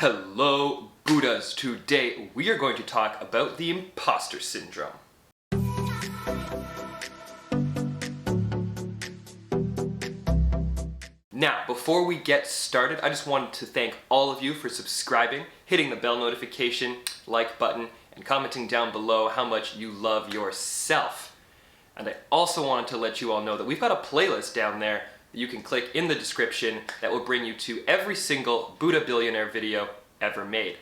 Hello, Buddhas. Today we are going to talk about the imposter syndrome. Now, before we get started, I just wanted to thank all of you for subscribing, hitting the bell notification, like button, and commenting down below how much you love yourself. And I also wanted to let you all know that we've got a playlist down there that you can click in the description that will bring you to every single Buddha Billionaire video ever made.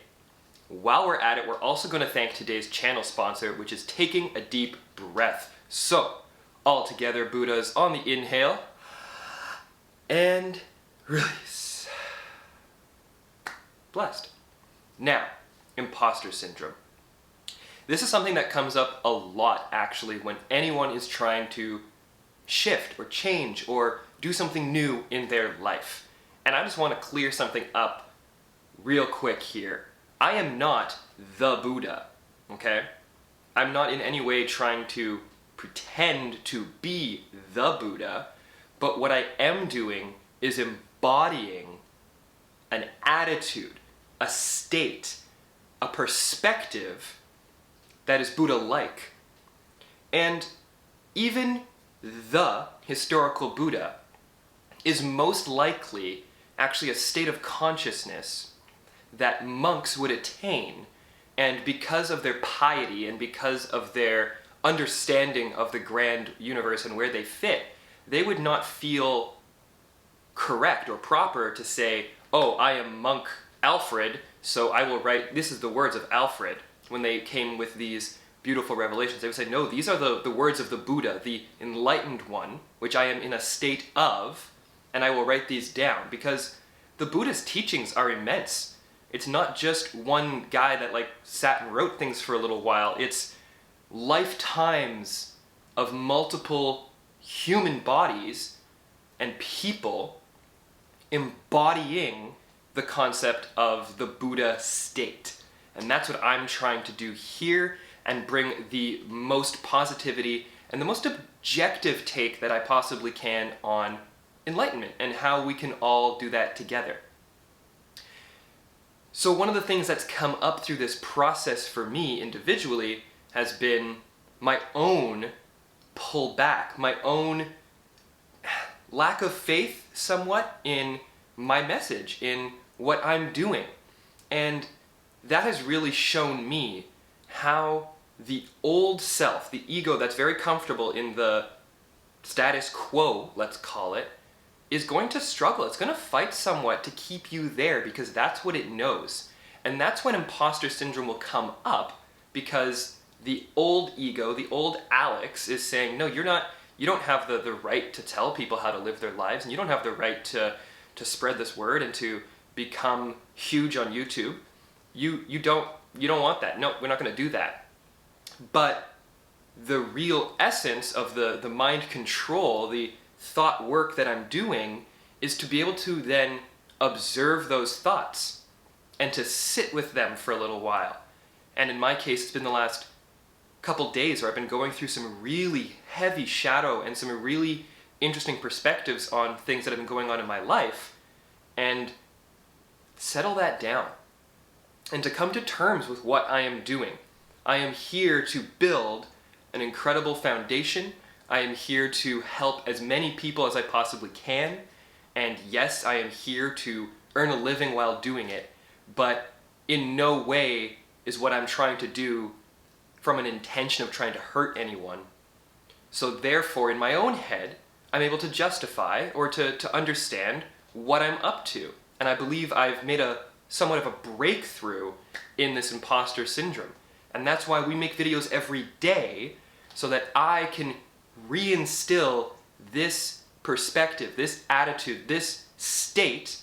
While we're at it, we're also going to thank today's channel sponsor, which is Taking a Deep Breath. So, all together, Buddhas, on the inhale, and release. Blessed. Now, imposter syndrome. This is something that comes up a lot, actually, when anyone is trying to shift or change or do something new in their life. And I just want to clear something up real quick here. I am not the Buddha, okay? I'm not in any way trying to pretend to be the Buddha, but what I am doing is embodying an attitude, a state, a perspective that is Buddha-like. And even the historical Buddha is most likely actually a state of consciousness that monks would attain, and because of their piety and because of their understanding of the grand universe and where they fit, they would not feel correct or proper to say, oh, I am monk Alfred, so I will write, this is the words of Alfred. When they came with these beautiful revelations, they would say, no, these are the words of the Buddha, the enlightened one, which I am in a state of, and I will write these down, because the Buddha's teachings are immense. It's not just one guy that sat and wrote things for a little while. It's lifetimes of multiple human bodies and people embodying the concept of the Buddha state. And that's what I'm trying to do here, and bring the most positivity and the most objective take that I possibly can on enlightenment and how we can all do that together. So one of the things that's come up through this process for me individually has been my own pullback, my own lack of faith somewhat in my message, in what I'm doing. And that has really shown me how the old self, the ego that's very comfortable in the status quo, let's call it, is going to struggle. It's going to fight somewhat to keep you there, because that's what it knows. And that's when imposter syndrome will come up, because the old ego, the old Alex, is saying, no, you don't have the right to tell people how to live their lives, and you don't have the right to spread this word and to become huge on YouTube. You don't want that. No, we're not going to do that. But the real essence of the mind control, the thought work that I'm doing, is to be able to then observe those thoughts and to sit with them for a little while. And in my case, it's been the last couple days where I've been going through some really heavy shadow and some really interesting perspectives on things that have been going on in my life, and settle that down and to come to terms with what I am doing. I am here to build an incredible foundation. I am here to help as many people as I possibly can, and yes, I am here to earn a living while doing it, but in no way is what I'm trying to do from an intention of trying to hurt anyone. So therefore, in my own head, I'm able to justify or to understand what I'm up to. And I believe I've made somewhat of a breakthrough in this imposter syndrome. And that's why we make videos every day, so that I can reinstill this perspective, this attitude, this state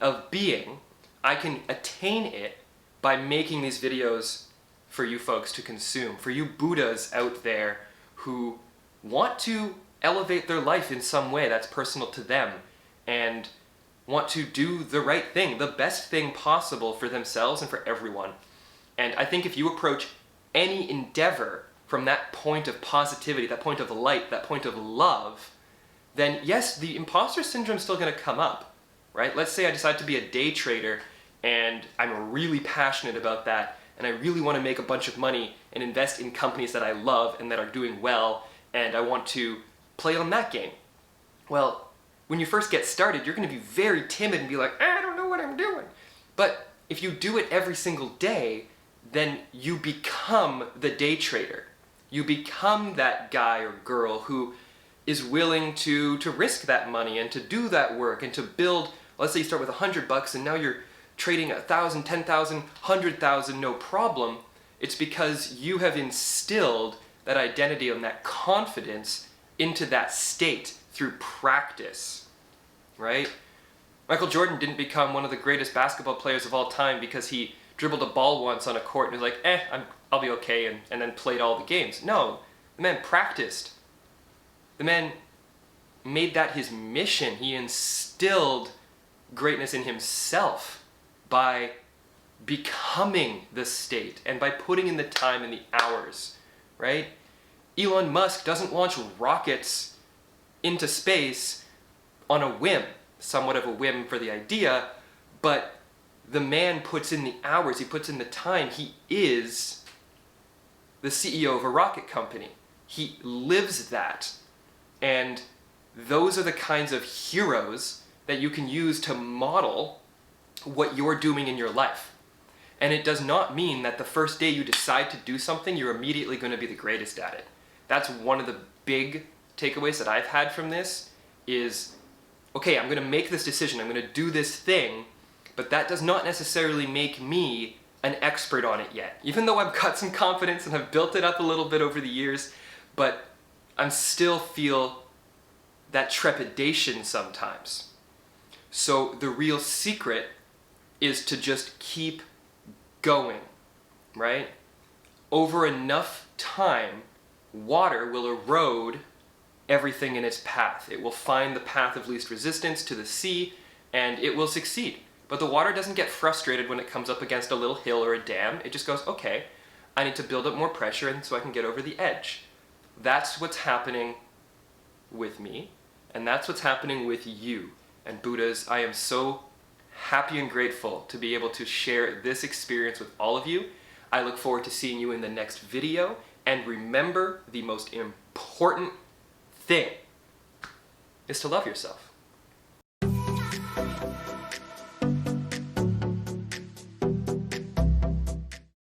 of being. I can attain it by making these videos for you folks to consume, for you Buddhas out there who want to elevate their life in some way that's personal to them, and want to do the right thing, the best thing possible for themselves and for everyone. And I think if you approach any endeavor from that point of positivity, that point of light, that point of love, then yes, the imposter syndrome is still going to come up, right? Let's say I decide to be a day trader and I'm really passionate about that, and I really want to make a bunch of money and invest in companies that I love and that are doing well, and I want to play on that game. Well, when you first get started, you're going to be very timid and be like, I don't know what I'm doing. But if you do it every single day, then you become the day trader. You become that guy or girl who is willing to risk that money and to do that work and to build. Let's say you start with $100 and now you're trading 1,000, 10,000, 100,000, no problem. It's because you have instilled that identity and that confidence into that state through practice, right? Michael Jordan didn't become one of the greatest basketball players of all time because he dribbled a ball once on a court and was like, I'll be okay, and then played all the games. No, the man practiced. The man made that his mission. He instilled greatness in himself by becoming the state and by putting in the time and the hours, right? Elon Musk doesn't launch rockets into space on a whim, somewhat of a whim for the idea, but the man puts in the hours, he puts in the time. He is the CEO of a rocket company. He lives that. And those are the kinds of heroes that you can use to model what you're doing in your life. And it does not mean that the first day you decide to do something, you're immediately going to be the greatest at it. That's one of the big takeaways that I've had from this is, okay, I'm going to make this decision, I'm going to do this thing, but that does not necessarily make me an expert on it yet. Even though I've got some confidence and have built it up a little bit over the years, but I still feel that trepidation sometimes. So the real secret is to just keep going, right? Over enough time, water will erode everything in its path. It will find the path of least resistance to the sea, and it will succeed. But the water doesn't get frustrated when it comes up against a little hill or a dam. It just goes, okay, I need to build up more pressure and so I can get over the edge. That's what's happening with me, and that's what's happening with you. And Buddhas, I am so happy and grateful to be able to share this experience with all of you. I look forward to seeing you in the next video, and remember, the most important thing is to love yourself.